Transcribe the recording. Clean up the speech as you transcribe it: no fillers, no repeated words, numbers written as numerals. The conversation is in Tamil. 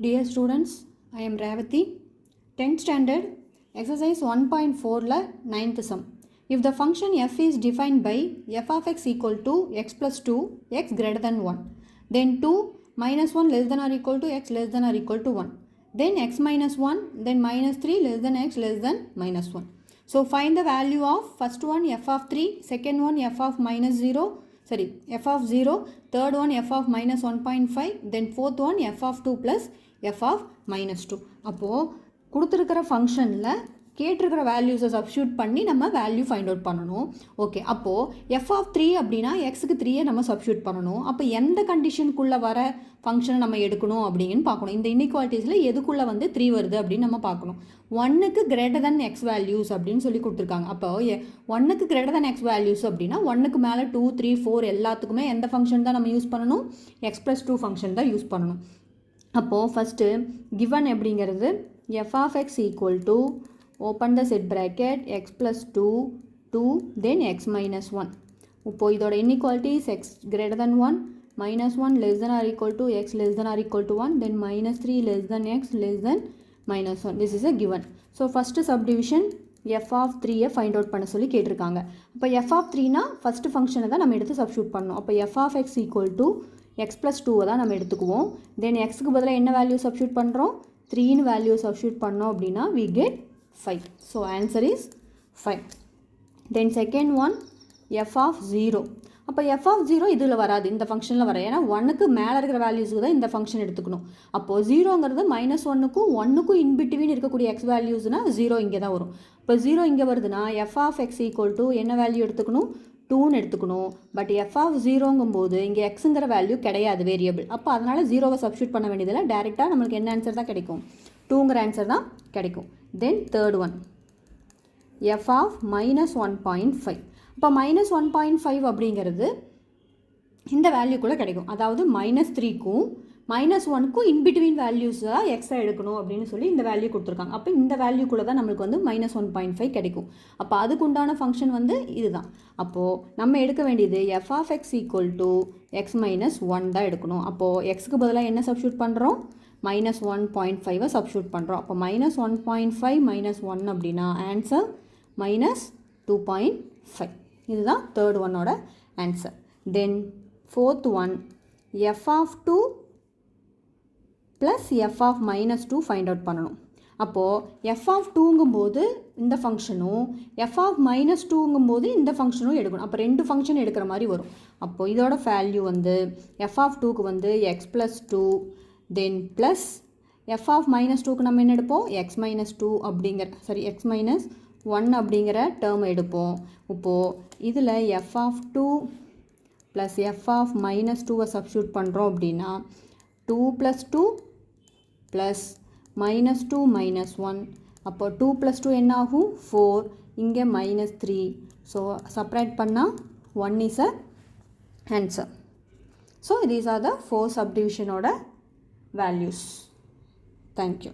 Dear students, I am Revati. 10th standard, exercise 1.4 la 9th sum. If the function f is defined by f of x equal to x plus 2, x greater than 1, then 2 minus 1 less than or equal to x less than or equal to 1, then x minus 1, then minus 3 less than x less than minus 1. So find the value of first one f of 3, second one f of minus 0, f of 0, third one f of minus 1.5, then fourth one f of 2 plus f of minus 2. அப்போது கொடுத்துருக்கிற ஃபங்க்ஷனில் கேட்டிருக்கிற வேல்யூஸை சப்ஸ்டியூட் பண்ணி நம்ம வேல்யூ ஃபைண்ட் அவுட் பண்ணணும். ஓகே, அப்போது எஃப் ஆஃப் 3 அப்படின்னா எக்ஸுக்கு 3யை நம்ம சப்ஸ்டியூட் பண்ணணும். அப்போ எந்த கண்டிஷனுக்குள்ளே வர ஃபங்க்ஷனை நம்ம எடுக்கணும் அப்படின்னு பார்க்கணும். இந்த இன்இக்வாலிட்டிஸில் எதுக்குள்ளே வந்து 3 வருது அப்படின்னு நம்ம பார்க்கணும். 1க்கு கிரேட்டர் தென் எக்ஸ் வேல்யூஸ் அப்படின்னு சொல்லி கொடுத்துருக்காங்க. அப்போ 1க்கு கிரேட்டர் தென் எக்ஸ் வேல்யூஸ் அப்படின்னா 1க்கு மேலே 2, 3, 4 எல்லாத்துக்குமே எந்த ஃபங்க்ஷன் தான் நம்ம யூஸ் பண்ணணும்? x + 2 ஃபங்க்ஷன் தான் யூஸ் பண்ணணும். அப்போது ஃபஸ்ட்டு கிவன் எப்படிங்கிறது f of x equal to open the set bracket x plus 2 then x minus 1. இப்போ இதோட inequalities x greater than 1, minus 1 less than or equal to x less than or equal to 1, then minus 3 less than x less than minus 1. This is a given. So first subdivision f of 3யை find out பண்ண சொல்லி கேட்டிருக்காங்க. அப்போ f of 3னா ஃபஸ்ட்டு ஃபங்க்ஷனை தான் நம்ம எடுத்து சப்ஸ்டியூட் பண்ணணும். அப்போ f of x equal to x plus 2 தான் நம்ம எடுத்துக்குவோம். தென் எக்ஸுக்கு பதிலாக என்ன வேல்யூ சப்ஸ்டியூட் பண்ணுறோம்? 3ன்னு வேல்யூ சப்ஸ்டியூட் பண்ணோம் அப்படின்னா we get 5. So answer is 5. Then second one f of 0. அப்போ f of 0 இதில் வராது, இந்த ஃபங்க்ஷனில் வராது. ஏன்னா 1க்கு மேலே இருக்கிற வேல்யூஸுக்கு தான் இந்த ஃபங்க்ஷன் எடுத்துக்கணும். அப்போது 0ங்கிறது -1க்கும் 1க்கும் இன்பிட்வீன் இருக்கக்கூடிய எக்ஸ் வேல்யூஸ்னால் 0 இங்கே தான் வரும். இப்போ 0 இங்கே வருதுன்னா f of x equal to என்ன வேல்யூ எடுத்துக்கணும்? 2ன்னு எடுத்துக்கணும். பட் f of 0ங்கும்போது இங்கே எக்ஸுங்கிற வேல்யூ கிடையாது, வேரியபிள். அப்போ அதனால் 0வை சப்ஸ்டியூட் பண்ண வேண்டியதில்லை, டேரெக்டாக நம்மளுக்கு என்ன ஆன்சர் தான் கிடைக்கும்? 2ங்கிற ஆன்சர் தான் கிடைக்கும். Then third one f of -1.5. இப்போ -1.5 அப்படிங்கிறது இந்த வேல்யூக்குள்ளே கிடைக்கும். அதாவது -3க்கும் -1க்கும் இன்பிட்வீன் வேல்யூஸாக எக்ஸாக எடுக்கணும் அப்படின்னு சொல்லி இந்த வேல்யூ கொடுத்துருக்காங்க. அப்போ இந்த வேல்யூக்குள்ளே தான் நம்மளுக்கு வந்து -1.5 கிடைக்கும். அப்போ அதுக்குண்டான ஃபங்க்ஷன் வந்து இதுதான். அப்போது நம்ம எடுக்க வேண்டியது f of x equal to x minus 1 தான் எடுக்கணும். அப்போது எக்ஸுக்கு பதிலாக என்ன சப்ஸ்டியூட் பண்ணுறோம்? -1.5 சப்ஸ்டியூட் பண்ணுறோம். அப்போ -1.5 -1 அப்படின்னா ஆன்சர் -2.5. இதுதான் தேர்ட் ஒன்னோட answer. Then fourth one f of 2 plus f of -2 find out பண்ணணும். அப்போது f of 2ங்கும்போது இந்த ஃபங்க்ஷனும் f of -2ங்கும்போது இந்த ஃபங்க்ஷனும் எடுக்கணும். அப்போ ரெண்டு ஃபங்க்ஷன் எடுக்கிற மாதிரி வரும். அப்போது இதோட வேல்யூ வந்து f of 2க்கு வந்து x plus 2, then plus f of -2க்கு நம்ம என்ன எடுப்போம்? x minus 2 அப்படிங்கிற x minus 1 அப்படிங்கிற டேர்ம் எடுப்போம். இப்போது இதில் f of 2 plus f of -2வை சப்ஸ்டியூட் பண்ணுறோம் அப்படின்னா 2 plus 2 ப்ளஸ் -2 -1. அப்போ 2 plus 2 என்ன ஆகும்? 4. இங்கே -3. ஸோ செப்பரேட் பண்ணால் 1 is a answer. So these are the 4 subdivision order values. Thank you.